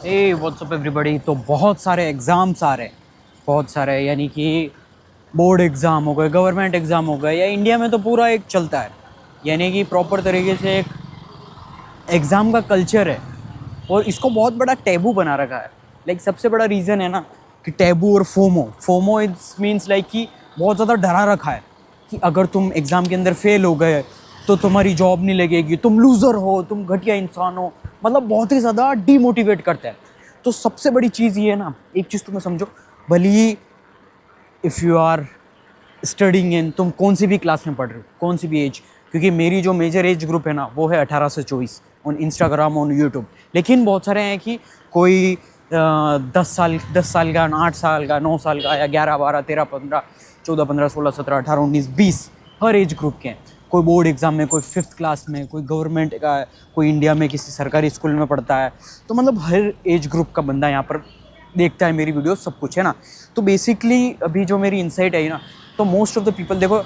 ए WhatsApp everybody. तो बहुत सारे एग्ज़ाम्स आ रहे हैं, बहुत सारे, यानी कि बोर्ड एग्ज़ाम हो गए, गवर्नमेंट एग्ज़ाम हो गए, या इंडिया में तो पूरा एक चलता है, यानी कि प्रॉपर तरीके से एक एग्ज़ाम का कल्चर है और इसको बहुत बड़ा टैबू बना रखा है। लाइक सबसे बड़ा रीज़न है ना कि टैबू और FOMO. FOMO it's means like कि बहुत ज़्यादा डरा रखा है कि अगर तुम एग्ज़ाम के अंदर फेल हो गए तो तुम्हारी जॉब नहीं लगेगी, तुम लूज़र हो, तुम घटिया इंसान हो, मतलब बहुत ही ज़्यादा डीमोटिवेट करता है। तो सबसे बड़ी चीज़ ये है ना, एक चीज़ तुम्हें समझो, भले ही if you are studying in, तुम कौन सी भी क्लास में पढ़ रहे हो, कौन सी भी एज, क्योंकि मेरी जो मेजर एज ग्रुप है ना वो है 18 से 24 ऑन इंस्टाग्राम, ऑन यूट्यूब। लेकिन बहुत सारे हैं कि कोई 10 साल का, 8 साल का, 9 साल का, या 11, 12, 13, 15, 14, 15, 16, 17, 18, 19, 20, हर एज ग्रुप के हैं। कोई बोर्ड एग्ज़ाम में, कोई 5th क्लास में, कोई गवर्नमेंट का है, कोई इंडिया में किसी सरकारी स्कूल में पढ़ता है। तो मतलब हर एज ग्रुप का बंदा यहाँ पर देखता है मेरी वीडियो, सब कुछ है ना। तो बेसिकली अभी जो मेरी इंसाइट है ना, तो मोस्ट ऑफ द पीपल, देखो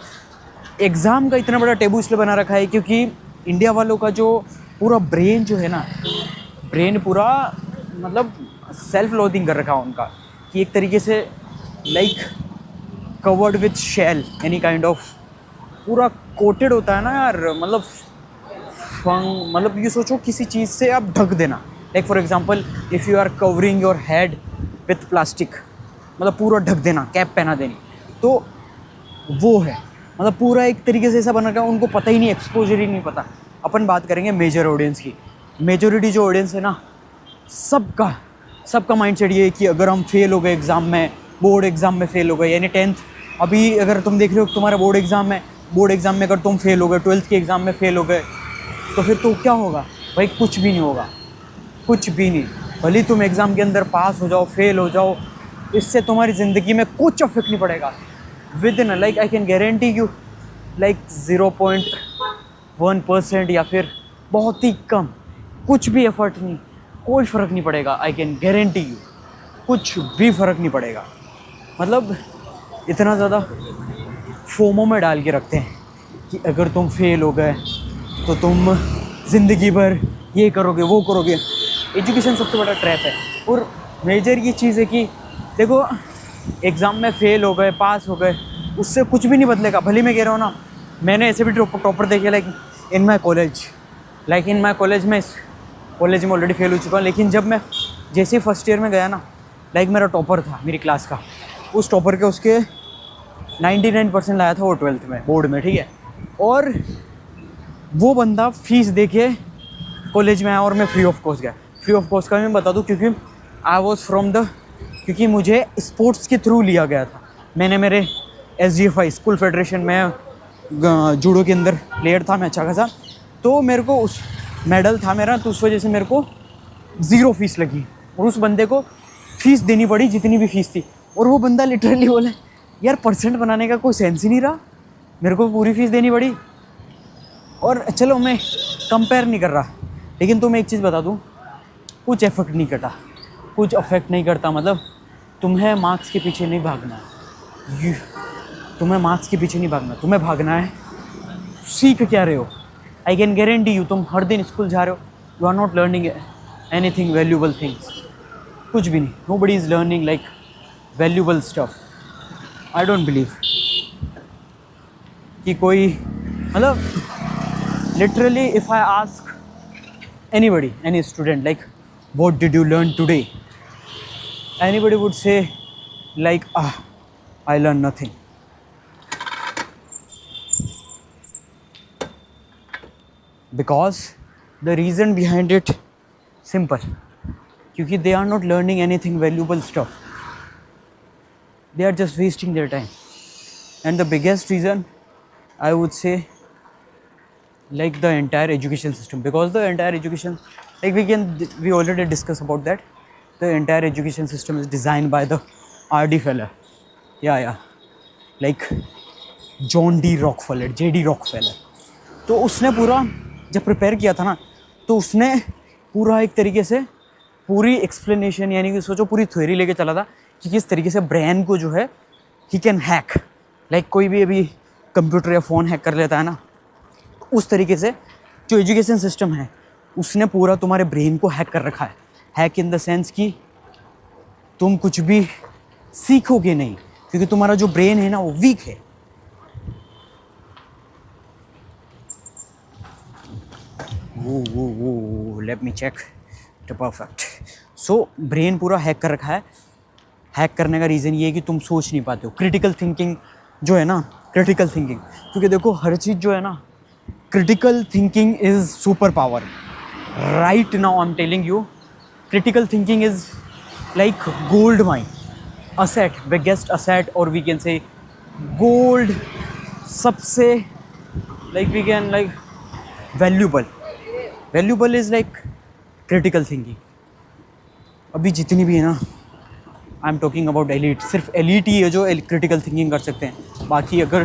एग्ज़ाम का इतना बड़ा टेबू इसलिए बना रखा है क्योंकि इंडिया वालों का जो पूरा ब्रेन जो है ना, ब्रेन पूरा मतलब सेल्फ लोथिंग कर रखा है उनका, कि एक तरीके से like covered with shell, any kind of, पूरा कोटेड होता है ना यार, मतलब फंग, मतलब ये सोचो किसी चीज़ से आप ढक देना। Like for example if you are covering your head with plastic, मतलब पूरा ढक देना, कैप पहना देनी, तो वो है मतलब पूरा एक तरीके से ऐसा बना रखा है, उनको पता ही नहीं, एक्सपोजर ही नहीं पता। अपन बात करेंगे मेजर ऑडियंस की। मेजोरिटी जो ऑडियंस है ना, सबका माइंडसेट ये है कि अगर हम फेल हो गए एग्ज़ाम में, बोर्ड एग्ज़ाम में फेल हो गए, यानी 10th, अभी अगर तुम देख रहे हो तुम्हारा बोर्ड एग्ज़ाम है, बोर्ड एग्ज़ाम में अगर तुम फेल हो गए, 12th के एग्ज़ाम में फेल हो गए, तो फिर तो क्या होगा भाई? कुछ भी नहीं होगा, कुछ भी नहीं। भले तुम एग्ज़ाम के अंदर पास हो जाओ, फेल हो जाओ, इससे तुम्हारी ज़िंदगी में कुछ इफेक्ट नहीं पड़ेगा। With in like I can guarantee you, like 0.1% या फिर बहुत ही कम, कुछ भी एफर्ट नहीं, कोई फ़र्क नहीं पड़ेगा। आई कैन गारंटी यू, कुछ भी फ़र्क नहीं पड़ेगा। मतलब इतना ज़्यादा फोमो में डाल के रखते हैं कि अगर तुम फेल हो गए तो तुम ज़िंदगी भर ये करोगे, वो करोगे। एजुकेशन सबसे बड़ा ट्रैप है। और मेजर ये चीज़ है कि देखो एग्ज़ाम में फ़ेल हो गए, पास हो गए, उससे कुछ भी नहीं बदलेगा। भले मैं कह रहा हूँ ना, मैंने ऐसे भी टॉपर देखे, लाइक इन माई कॉलेज में, इस कॉलेज में ऑलरेडी फेल हो चुका हूँ। लेकिन जब मैं जैसे ही फर्स्ट ईयर में गया ना, लाइक मेरा टॉपर था मेरी क्लास का, उस टॉपर के उसके 99% लाया था वो 12th में बोर्ड में, ठीक है। और वो बंदा फीस दे के कॉलेज में आया और मैं फ्री ऑफ कॉस्ट गया। फ्री ऑफ कॉस्ट का मैं बता दूं क्योंकि आई वॉज फ्रॉम द, क्योंकि मुझे स्पोर्ट्स के थ्रू लिया गया था। मैंने मेरे SGFI स्कूल फेडरेशन में जूडो के अंदर प्लेयर था मैं अच्छा खासा, तो मेरे को उस मेडल था मेरा, तो उस वजह से मेरे को 0 फीस लगी और उस बंदे को फ़ीस देनी पड़ी जितनी भी फ़ीस थी। और वो बंदा लिटरली बोला यार परसेंट बनाने का कोई सेंस ही नहीं रहा, मेरे को पूरी फ़ीस देनी पड़ी। और चलो मैं कंपेयर नहीं कर रहा, लेकिन तुम्हें एक चीज़ बता दूँ, कुछ एफर्ट नहीं करता, कुछ अफेक्ट नहीं करता। मतलब तुम्हें मार्क्स के पीछे नहीं भागना, तुम्हें मार्क्स के पीछे नहीं भागना, तुम्हें भागना है सीख क्या रहे हो। आई कैन गारंटी यू, तुम हर दिन स्कूल जा रहे हो, you are not learning anything valuable things, कुछ भी नहीं। Nobody is learning like valuable stuff. I don't believe कि कोई, मतलब literally if I ask anybody, any student, like what did you learn today, anybody would say like I learned nothing. Because the reason behind it simple, क्योंकि they are not learning anything valuable stuff, they are just wasting their time. And the biggest reason I would say like the entire education system, because the entire education, like we already discussed about that, the entire education system is designed by the RD fella, like John D Rockefeller, JD Rockefeller. तो उसने पूरा जब prepare किया था ना, तो उसने पूरा एक तरीके से पूरी एक्सप्लेनेशन, यानी कि सोचो पूरी थ्योरी लेके चला था कि किस तरीके से ब्रेन को जो है ही कैन हैक, लाइक कोई भी अभी कंप्यूटर या फ़ोन हैक कर लेता है ना, उस तरीके से जो एजुकेशन सिस्टम है उसने पूरा तुम्हारे ब्रेन को हैक कर रखा है। हैक इन द सेंस कि तुम कुछ भी सीखोगे नहीं, क्योंकि तुम्हारा जो ब्रेन है ना वो वीक है। वो let me check the perfect. So brain पूरा हैक कर रखा है। हैक करने का रीज़न ये है कि तुम सोच नहीं पाते हो। क्रिटिकल थिंकिंग जो है ना, क्रिटिकल थिंकिंग, क्योंकि देखो हर चीज़ जो है ना, critical thinking is super power. Right now I am telling you, critical thinking is like gold mine, asset, biggest asset, or we can say gold, सबसे like we can like valuable is like critical thinking। अभी जितनी भी है ना, I am talking about elite, सिर्फ elite ही है जो critical thinking कर सकते हैं। बाकी अगर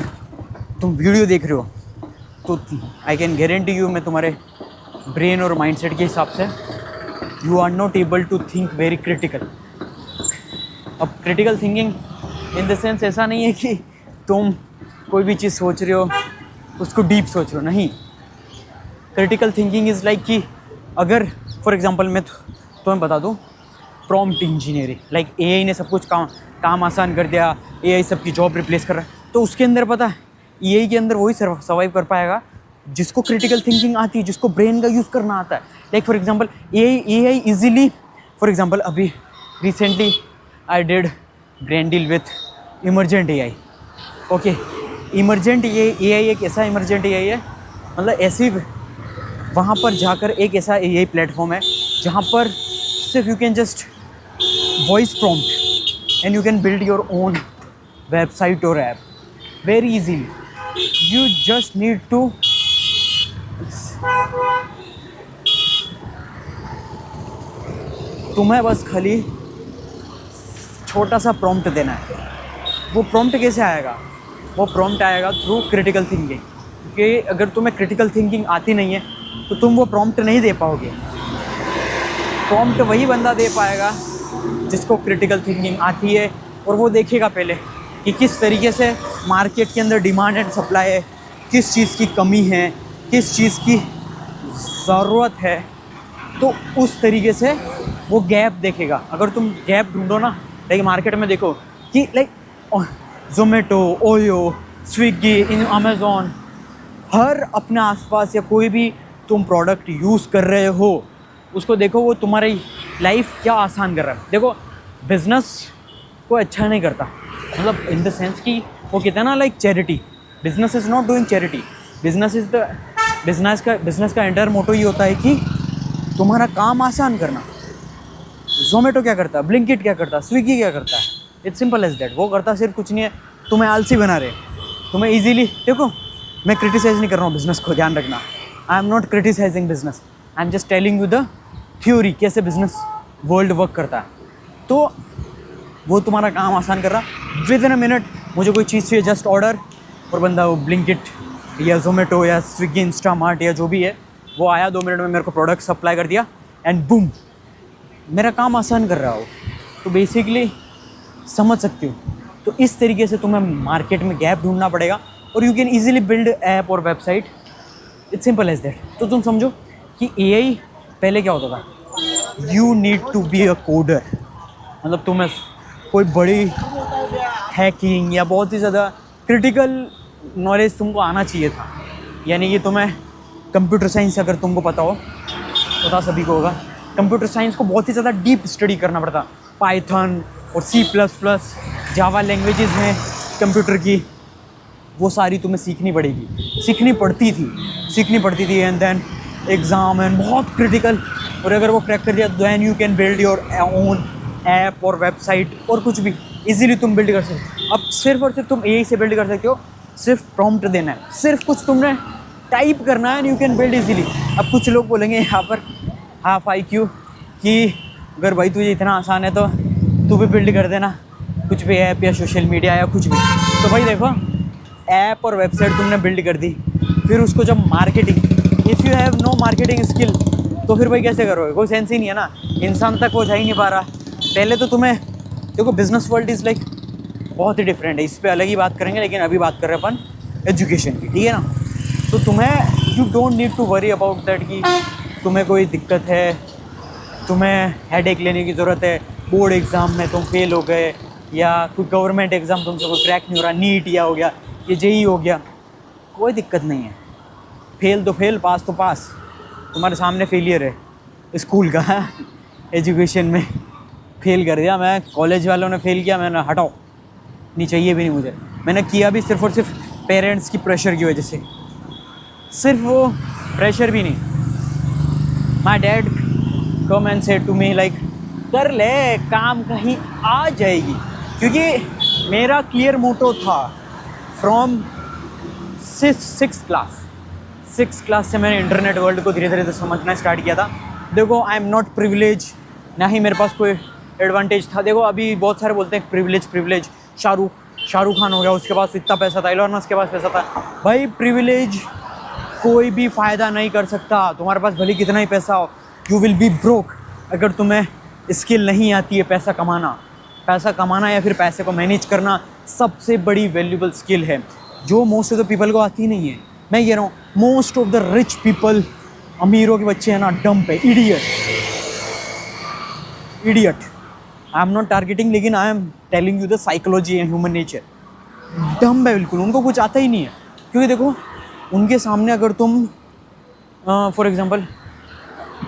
तुम वीडियो देख रहे हो तो आई कैन गारंटी यू, मैं तुम्हारे ब्रेन और माइंडसेट के हिसाब से you are not able to think very critical. अब critical thinking in the sense ऐसा नहीं है कि तुम कोई भी चीज़ सोच रहे हो उसको डीप सोच रहे हो, नहीं। क्रिटिकल थिंकिंग इज़ लाइक कि अगर फॉर एग्जांपल मैं तुम्हें बता दूँ, प्रॉम्प्ट इंजीनियरिंग, लाइक एआई ने सब कुछ काम आसान कर दिया, एआई सबकी जॉब रिप्लेस कर रहा है, तो उसके अंदर पता है एआई के अंदर वही सर्वाइव कर पाएगा जिसको क्रिटिकल थिंकिंग आती है, जिसको ब्रेन का यूज़ करना आता है। Like for example AI easily, for example अभी recently I did brain deal with emergent AI. Okay, emergent AI एक ऐसा इमरजेंट एआई है, मतलब ऐसी वहाँ पर जाकर एक ऐसा एआई प्लेटफॉर्म है जहाँ पर सिर्फ you can just voice prompt and you can build your own website और app very easily. You just need to तुम्हें बस खाली छोटा सा प्रॉम्प्ट देना है। वो प्रॉम्प्ट कैसे आएगा? वो प्रॉम्प्ट आएगा थ्रू क्रिटिकल थिंकिंग, क्योंकि अगर तुम्हें क्रिटिकल थिंकिंग आती नहीं है तो तुम वो प्रॉम्प्ट नहीं दे पाओगे। प्रॉम्प्ट वही बंदा दे पाएगा जिसको क्रिटिकल थिंकिंग आती है, और वो देखेगा पहले कि किस तरीके से मार्केट के अंदर डिमांड एंड सप्लाई है, किस चीज़ की कमी है, किस चीज़ की ज़रूरत है, तो उस तरीके से वो गैप देखेगा। अगर तुम गैप ढूंढो ना, लाइक मार्केट में देखो कि लाइक ज़ोमेटो, ओयो, स्विगी, इन अमेज़ॉन, हर अपने आसपास या कोई भी तुम प्रोडक्ट यूज़ कर रहे हो उसको देखो, वो तुम्हारी लाइफ क्या आसान कर रहा है। देखो बिज़नेस को अच्छा नहीं करता, मतलब इन द सेंस कि वो कहते हैं ना like charity, business is not doing charity. Business का एंटायर मोटो ये होता है कि तुम्हारा काम आसान करना। ज़ोमेटो क्या करता है, ब्लिंकिट क्या करता है, स्विगी क्या करता है, इट्स सिंपल एज दैट। वो करता सिर्फ कुछ नहीं है, तुम्हें आलसी बना रहे, तुम्हें ईजीली। देखो मैं क्रिटिसाइज़ नहीं कर रहा हूँ बिज़नेस को, ध्यान रखना, I am not criticising business, I am just telling you the theory कैसे बिज़नेस वर्ल्ड वर्क करता है। तो वो तुम्हारा काम आसान कर रहा। विद इन अ मिनट मुझे कोई चीज़ चाहिए, जस्ट ऑर्डर, और बंदा वो ब्लिंकिट या ज़ोमेटो या स्विगी, इंस्टामार्ट या जो भी है, वो आया 2 मिनट में मेरे को प्रोडक्ट सप्लाई कर दिया एंड बूम, मेरा काम आसान कर रहा हो। तो बेसिकली समझ सकते हो। तो इस तरीके से तुम्हें मार्केट में गैप ढूंढना पड़ेगा और you can easily build app और website, it's simple as that. तो तुम समझो कि एआई पहले क्या होता था, you need to be a coder, मतलब तुम्हें कोई बड़ी हैकिंग या बहुत ही ज़्यादा क्रिटिकल नॉलेज तुमको आना चाहिए था। यानी कि तुम्हें कंप्यूटर साइंस अगर तुमको पता हो, पता सभी को होगा, कंप्यूटर साइंस को बहुत ही ज़्यादा डीप स्टडी करना पड़ता। पाइथन और C++, जावा लैंग्वेजेस में कंप्यूटर की, वो सारी तुम्हें सीखनी पड़ती थी एंड देन एग्ज़ाम एंड बहुत क्रिटिकल। और अगर वो क्रैक कर दिया then you can build your own app और वेबसाइट और कुछ भी इजीली तुम बिल्ड कर सकते हो। अब सिर्फ और सिर्फ तुम एआई से बिल्ड कर सकते हो, सिर्फ प्रॉम्प्ट देना है, सिर्फ कुछ तुमने टाइप करना है and you can build easily. अब कुछ लोग बोलेंगे यहाँ पर हाफ IQ कि अगर भाई तुझे इतना आसान है तो तू भी बिल्ड कर देना कुछ भी ऐप या सोशल मीडिया या कुछ भी। तो भाई देखो, ऐप और वेबसाइट तुमने बिल्ड कर दी, फिर उसको जब marketing, if you have no marketing skill तो फिर भाई कैसे करोगे? कोई सेंस ही नहीं है ना, इंसान तक वो जा ही नहीं पा रहा। पहले तो तुम्हें देखो, बिजनेस वर्ल्ड इज़ लाइक बहुत ही डिफरेंट है, इस पर अलग ही बात करेंगे, लेकिन अभी बात कर रहे हैं अपन एजुकेशन की, ठीक है ना। तो तुम्हें you don't need to worry about that कि तुम्हें कोई दिक्कत है, तुम्हें हेडेक लेने की ज़रूरत है, बोर्ड एग्ज़ाम में तुम फेल हो गए या कोई गवर्नमेंट एग्ज़ाम तुमसे कोई क्रैक नहीं हो रहा, नीट या हो गया, ये जेई हो गया, कोई दिक्कत नहीं है। फेल तो फेल, पास तो पास। तुम्हारे सामने फेलियर है स्कूल का एजुकेशन में फेल कर दिया मैं, कॉलेज वालों ने फेल किया, मैंने हटाओ, नहीं चाहिए भी नहीं मुझे। मैंने किया भी सिर्फ़ और सिर्फ पेरेंट्स की प्रेशर की वजह से, सिर्फ वो प्रेशर भी नहीं। My dad come and said to me like कर ले, काम कहीं आ जाएगी, क्योंकि मेरा क्लियर मोटो था फ्रॉम सिक्स क्लास से मैंने इंटरनेट वर्ल्ड को धीरे धीरे तो समझना स्टार्ट किया था। देखो आई एम नॉट प्रिविलेज, ना ही मेरे पास कोई एडवांटेज था। देखो अभी बहुत सारे बोलते हैं प्रिविलेज, शाहरुख खान हो गया, उसके पास इतना पैसा था, एलोन मस्क के पास पैसा था। भाई प्रिविलेज कोई भी फ़ायदा नहीं कर सकता, तुम्हारे पास भले कितना ही पैसा हो, यू विल बी ब्रोक अगर तुम्हें स्किल नहीं आती है पैसा कमाना या फिर पैसे को मैनेज करना सबसे बड़ी वैल्यूबल स्किल है, जो मोस्ट ऑफ द पीपल को आती नहीं है। मैं कह रहा हूँ most of the rich people, अमीरों के बच्चे हैं ना, डम्प है, idiot. I am not targeting, लेकिन I am telling you the psychology and human nature. Dump है बिल्कुल, उनको कुछ आता ही नहीं है। क्योंकि देखो उनके सामने अगर तुम फॉर एग्ज़ाम्पल,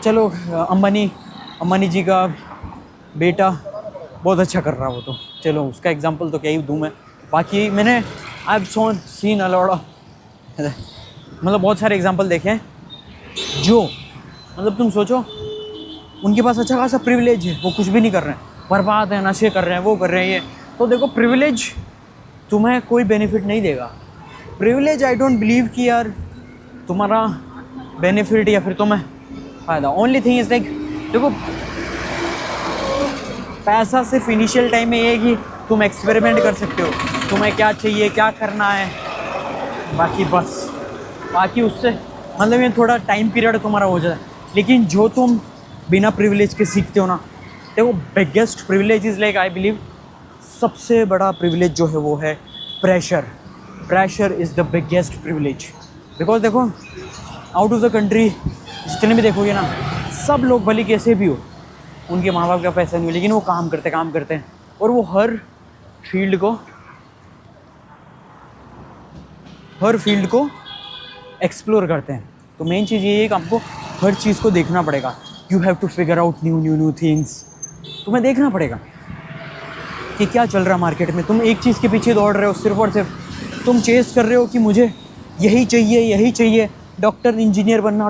चलो अंबानी जी का बेटा बहुत अच्छा कर रहा हो, तो चलो उसका एग्जांपल तो क्या ही दूँ मैं। बाकी मैंने I have seen a lot of, मतलब बहुत सारे एग्जांपल देखे हैं जो, मतलब तुम सोचो उनके पास अच्छा खासा प्रिविलेज है, वो कुछ भी नहीं कर रहे हैं, बर्बाद है, नशे कर रहे हैं, वो कर रहे हैं, ये। तो देखो प्रिविलेज तुम्हें कोई बेनिफिट नहीं देगा। प्रिविलेज आई डोंट बिलीव कि यार तुम्हारा बेनिफिट या फिर तुम्हें फ़ायदा, ओनली थिंग इज़ लाइक, देखो पैसा सिर्फ इनिशियल टाइम में ये कि तुम एक्सपेरिमेंट कर सकते हो, तुम्हें क्या चाहिए, क्या करना है, बाकी उससे मतलब ये थोड़ा टाइम पीरियड तुम्हारा हो जाता है। लेकिन जो तुम बिना प्रिविलेज के सीखते हो ना, देखो biggest privilege is like I believe, सबसे बड़ा प्रिविलेज जो है वो है pressure is the biggest privilege. Because देखो आउट ऑफ द कंट्री जितने भी देखोगे ना, सब लोग भले कैसे भी हो, उनके माँ बाप का पैसा नहीं हो, लेकिन वो काम करते हैं और वो हर फील्ड को एक्सप्लोर करते हैं। तो मेन चीज़ ये है कि आपको हर चीज़ को देखना पड़ेगा। You have to figure out new things. तुम्हें देखना पड़ेगा कि क्या चल रहा है मार्केट में। तुम एक चीज़ के पीछे दौड़ रहे हो, सिर्फ और सिर्फ तुम चेस कर रहे हो कि मुझे यही चाहिए, डॉक्टर इंजीनियर बनना।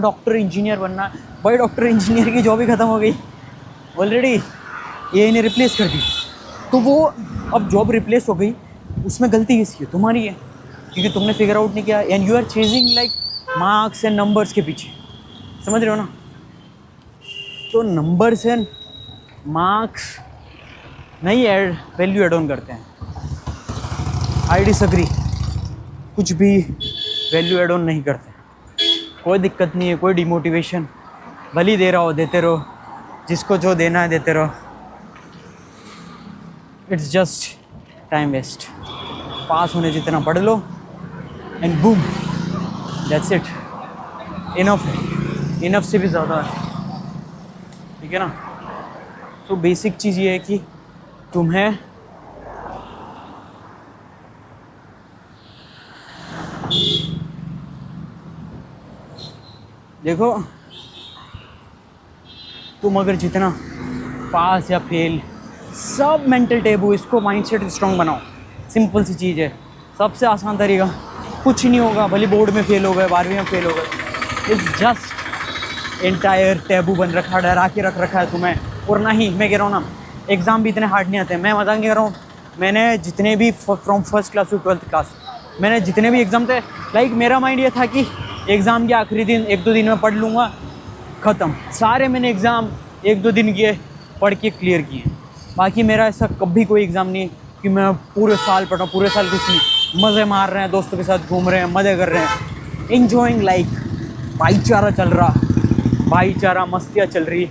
भाई डॉक्टर इंजीनियर की जॉब ही ख़त्म हो गई ऑलरेडी, ये इन्हें रिप्लेस कर दी। तो वो अब जॉब रिप्लेस हो गई, उसमें गलती किसकी है? तुम्हारी है, क्योंकि तुमने फिगर आउट नहीं किया and you are chasing like marks and numbers के पीछे। समझ रहे हो ना? तो नंबर्स एंड मार्क्स नहीं वैल्यू एड ऑन करते हैं। आई डिसएग्री, कुछ भी वैल्यू एड ऑन नहीं करते। कोई दिक्कत नहीं है, कोई डिमोटिवेशन भली दे रहा हो देते रहो, जिसको जो देना है देते रहो। It's just time waste. Pass होने जितना पढ़ लो and boom, that's it. Enough से भी ज़्यादा है, ठीक है ना? तो बेसिक चीज़ ये है कि तुम्हें देखो, तुम अगर जितना पास या फेल सब मेंटल टेबू, इसको माइंडसेट स्ट्रॉन्ग बनाओ। सिंपल सी चीज़ है, सबसे आसान तरीका। कुछ नहीं होगा, भले बोर्ड में फेल हो गए, 12वीं में फेल हो गए, इट्स जस्ट एंटायर टेबू बन रखा, डरा के रख रखा है तुम्हें। और ना ही मैं कह रहा हूँ ना, एग्ज़ाम भी इतने हार्ड नहीं आते हैं। मैं मजाक नहीं कर रहा हूँ। मैंने जितने भी from first class to 12th class, मैंने जितने भी एग्ज़ाम थे, लाइक मेरा माइंड ये था कि एग्ज़ाम के आखिरी दिन 1-2 दिन में पढ़ लूँगा, ख़त्म। सारे मैंने एग्ज़ाम 1-2 दिन किए, पढ़ के क्लियर किए। बाकी मेरा ऐसा कभी कोई एग्ज़ाम नहीं कि मैं पूरे साल पढ़ा, पूरे साल कुछ नहीं। मज़े मार रहे हैं, दोस्तों के साथ घूम रहे हैं, मज़े कर रहे हैं, इन्जॉइंग लाइफ। भाईचारा चल रहा, भाईचारा, मस्तियाँ चल रही,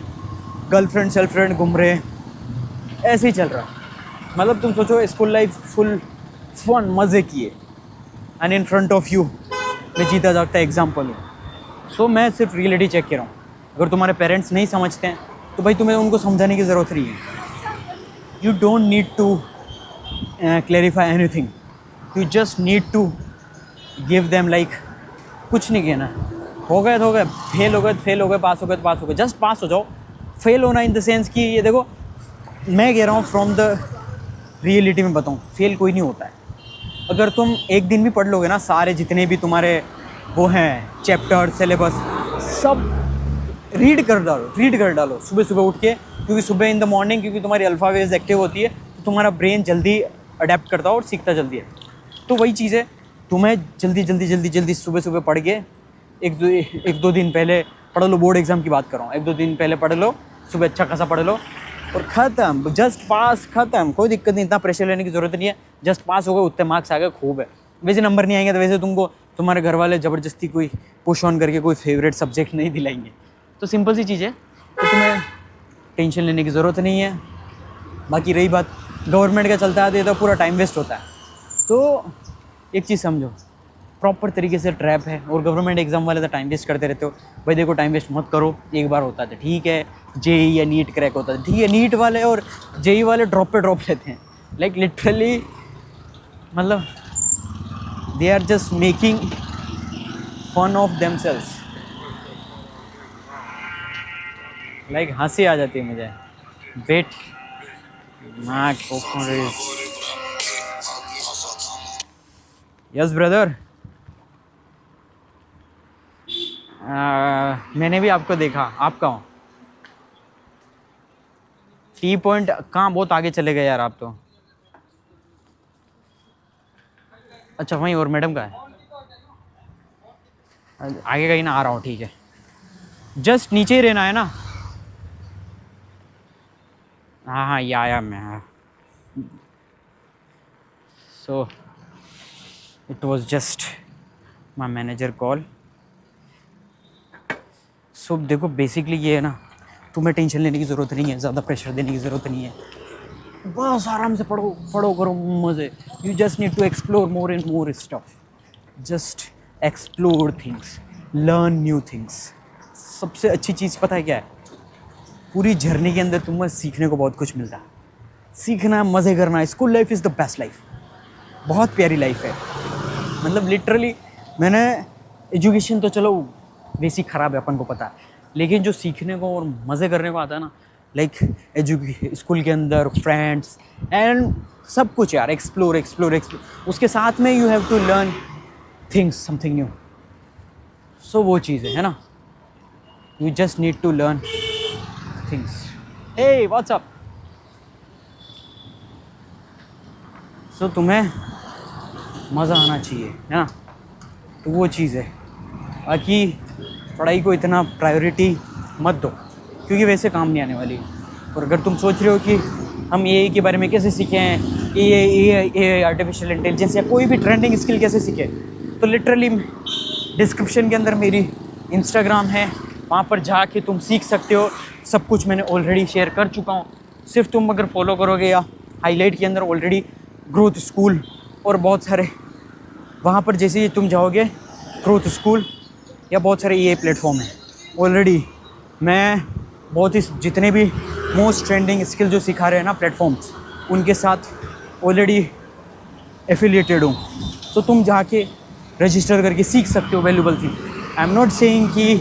गर्लफ्रेंड घूम रहे, ऐसे ही चल रहा। मतलब तुम सोचो स्कूल लाइफ फुल फन, मज़े किए, and in front of you मैं जीता जागता एग्जाम्पल हूँ। सो मैं सिर्फ रियलिटी चेक कर रहा हूँ। अगर तुम्हारे पेरेंट्स नहीं समझते हैं तो भाई तुम्हें उनको समझाने की ज़रूरत नहीं है. You don't need to clarify anything. You just need to give them like कुछ नहीं कहना. हो गए तो हो गए, फेल हो गए तो फेल हो गए, पास हो गए तो पास हो गए, जस्ट पास हो जाओ. फेल होना इन द सेंस कि ये देखो, मैं कह रहा हूँ फ्रॉम द रियलिटी में बताऊँ, फेल कोई नहीं होता है. अगर तुम एक दिन भी पढ़ लोगे ना, सारे जितने भी तुम्हारे वो हैं चैप्टर सिलेबस सब रीड कर डालो सुबह सुबह उठ के, क्योंकि सुबह इन द मॉर्निंग, क्योंकि तुम्हारी अल्फा वेव्स एक्टिव होती है, तो तुम्हारा ब्रेन जल्दी अडेप्ट करता है और सीखता जल्दी है. तो वही चीज़ है, तुम्हें जल्दी सुबह सुबह पढ़ के एक दो दिन पहले पढ़ लो. बोर्ड एग्ज़ाम की बात कर रहा हूँ. एक दो दिन पहले पढ़ लो, सुबह अच्छा खासा पढ़ लो और ख़त्म. जस्ट पास, ख़त्म. कोई दिक्कत नहीं, इतना प्रेशर लेने की ज़रूरत नहीं है. जस्ट पास हो गए, उतने मार्क्स आ गए, खूब है. वैसे नंबर नहीं आएंगे तो वैसे तुमको तुम्हारे घर वाले ज़बरदस्ती कोई पुश ऑन करके कोई फेवरेट सब्जेक्ट नहीं दिलाएंगे. तो सिंपल सी चीज़ है, तो तुम्हें टेंशन लेने की ज़रूरत नहीं है. बाकी रही बात गवर्नमेंट का, चलता है तो पूरा टाइम वेस्ट होता है. तो एक चीज़ समझो, प्रॉपर तरीके से ट्रैप है. और गवर्नमेंट एग्ज़ाम वाले तो टाइम वेस्ट करते रहते हो. भाई देखो, टाइम वेस्ट मत करो. एक बार होता है ठीक है, जेई या नीट क्रैक होता है ठीक है. नीट वाले और जेई वाले ड्रॉप पे ड्रॉप लेते हैं. लाइक लिटरली, मतलब they are just making fun of themselves. Like हंसी आ जाती है मुझे. Wait my coconut. Yes brother, मैंने भी आपको देखा. आप कहाँ हो? टी पॉइंट कहाँ? बहुत आगे चले गए यार आप तो. अच्छा वहीं, और मैडम का है आगे कहीं ना. आ रहा हूँ, ठीक है. जस्ट नीचे ही रहना है ना. हाँ ये आया मैं. So it was just my manager call. So देखो, बेसिकली ये है ना, तुम्हें टेंशन लेने की ज़रूरत नहीं है, ज़्यादा प्रेशर देने की ज़रूरत नहीं है. बस आराम से पढ़ो करो मज़े. You just need to explore more and more stuff. Just explore things, learn new things. सबसे अच्छी चीज़ पता है क्या है? पूरी जर्नी के अंदर तुम्हें सीखने को बहुत कुछ मिलता है. सीखना, मज़े करना. School life is the best life. बहुत प्यारी लाइफ है. मतलब लिटरली, मैंने एजुकेशन तो चलो बेसिक ख़राब है, अपन को पता है, लेकिन जो सीखने को और मज़े करने को आता है ना, लाइक स्कूल के अंदर फ्रेंड्स एंड सब कुछ यार. एक्सप्लोर. उसके साथ में you have to learn things, something new. So वो चीज़ है ना. You just need to learn things. Hey what's up. So तुम्हें मज़ा आना चाहिए, है ना. तो वो चीज़ है. बाकी पढ़ाई को इतना प्रायोरिटी मत दो, क्योंकि वैसे काम नहीं आने वाली. और अगर तुम सोच रहे हो कि हम एआई के बारे में कैसे सीखें, एआई आर्टिफिशियल इंटेलिजेंस या कोई भी ट्रेंडिंग स्किल कैसे सीखें, तो लिटरली डिस्क्रिप्शन के अंदर मेरी इंस्टाग्राम है, वहाँ पर जाके तुम सीख सकते हो. सब कुछ मैंने ऑलरेडी शेयर कर चुका हूँ. सिर्फ तुम अगर फॉलो करोगे, या हाईलाइट के अंदर ऑलरेडी ग्रोथ स्कूल और बहुत सारे, वहाँ पर जैसे ही तुम जाओगे ग्रोथ स्कूल या बहुत सारे एआई प्लेटफॉर्म हैं ऑलरेडी. मैं बहुत ही जितने भी मोस्ट ट्रेंडिंग स्किल जो सिखा रहे हैं ना प्लेटफॉर्म्स, उनके साथ ऑलरेडी एफिलिएटेड हूँ. तो तुम जाके रजिस्टर करके सीख सकते हो valuable thing. I am not saying कि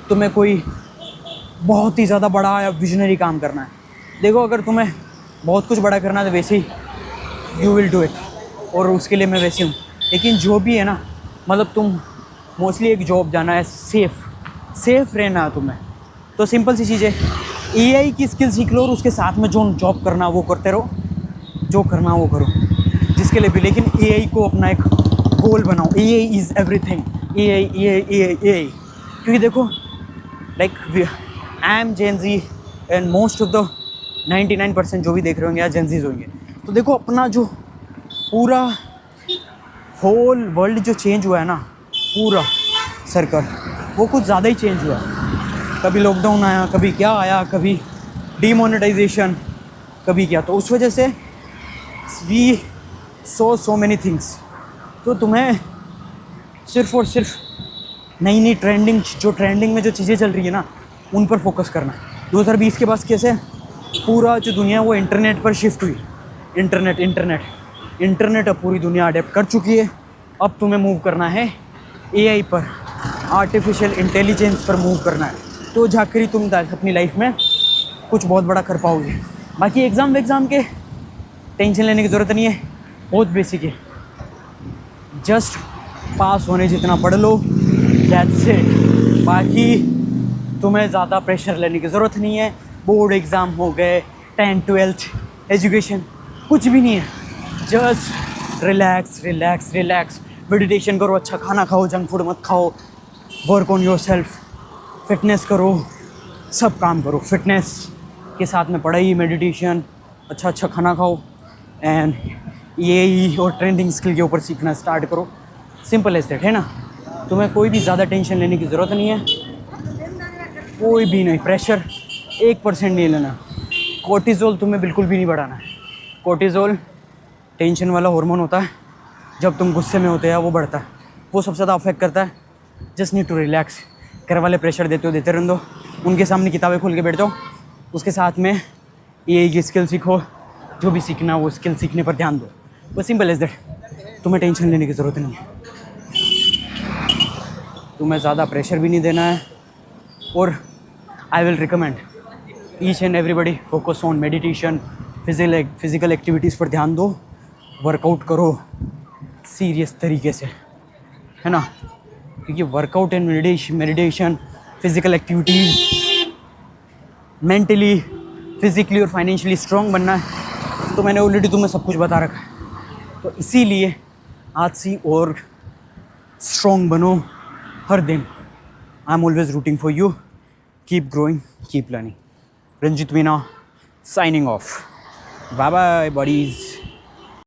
तुम्हें कोई बहुत ही ज़्यादा बड़ा या विजनरी काम करना है. देखो, अगर तुम्हें बहुत कुछ बड़ा करना है तो वैसे ही यू विल डू इट, और उसके लिए मैं वैसे हूँ. लेकिन जो भी है ना, मतलब तुम मोस्टली एक जॉब जाना है, सेफ रहना है तुम्हें. तो सिंपल सी चीज़ है, एआई की स्किल सीख लो और उसके साथ में जो जॉब करना वो करते रहो, जो करना वो करो जिसके लिए भी. लेकिन एआई को अपना एक गोल बनाओ. AI is everything. एआई. क्योंकि देखो, like I am gen Z and most of the 99% जो भी देख रहे होंगे या जेनजीज होंगे, तो देखो अपना जो पूरा होल वर्ल्ड जो चेंज हुआ है ना, पूरा सर्कल, वो कुछ ज़्यादा ही चेंज हुआ है. कभी लॉकडाउन आया, कभी क्या आया, कभी डीमोनेटाइजेशन, कभी क्या. तो उस वजह से वी सो मैनी थिंग्स. तो तुम्हें सिर्फ और सिर्फ नई ट्रेंडिंग में जो चीज़ें चल रही है ना, उन पर फोकस करना है. 2020 के बाद कैसे पूरा जो दुनिया है वो इंटरनेट पर शिफ्ट हुई। इंटरनेट अब पूरी दुनिया अडेप्ट कर चुकी है। अब तुम्हें मूव करना है एआई पर, आर्टिफिशियल इंटेलिजेंस पर मूव करना है, तो जाकर ही तुम अपनी लाइफ में कुछ बहुत बड़ा कर पाओगे। बाकी एग्ज़ाम के टेंशन लेने की ज़रूरत नहीं है, बहुत बेसिक है। जस्ट पास होने जितना पढ़ लो, दैट्स इट। बाकी तुम्हें ज़्यादा प्रेशर लेने की ज़रूरत नहीं है। बोर्ड एग्ज़ाम हो गए, 10th 12th एजुकेशन, कुछ भी नहीं है। जस्ट रिलैक्स, मेडिटेशन करो, अच्छा खाना खाओ, जंक फूड मत खाओ, work on your self, fitness करो, सब काम करो। फिटनेस के साथ में पढ़ाई, मेडिटेशन, अच्छा खाना खाओ एंड ये और ट्रेंडिंग स्किल के ऊपर सीखना स्टार्ट करो। सिंपल एज दैट, है ना। तुम्हें कोई भी ज़्यादा टेंशन लेने की ज़रूरत नहीं है, कोई भी नहीं। प्रेशर 1% नहीं लेना। कोर्टिज़ोल तुम्हें बिल्कुल भी नहीं बढ़ाना है। कोर्टिज़ोल टेंशन वाला हार्मोन होता है, जब तुम गुस्से में होते हैं वो बढ़ता है, वो सबसे ज़्यादा अफेक्ट करता है। Just need to relax. घर वाले प्रेशर देते रहने दो, उनके सामने किताबें खोल के बैठ जाओ, उसके साथ में ये की स्किल सीखो, जो भी सीखना वो स्किल सीखने पर ध्यान दो। बस सिंपल एज दैट। तुम्हें टेंशन लेने की ज़रूरत नहीं है, तुम्हें ज़्यादा प्रेशर भी नहीं देना है। और I will recommend each and everybody focus on meditation, physical activities पर ध्यान दो, वर्कआउट करो सीरियस तरीके से, है ना। क्योंकि workout and meditation, physical activities, mentally, physically और फाइनेंशियली स्ट्रॉन्ग बनना है। तो मैंने ऑलरेडी तुम्हें सब कुछ बता रखा है, तो इसीलिए आज से और स्ट्रॉन्ग बनो हर दिन। I am always rooting for you. Keep growing, keep learning. Ranjit Meena signing off. Bye bye buddies.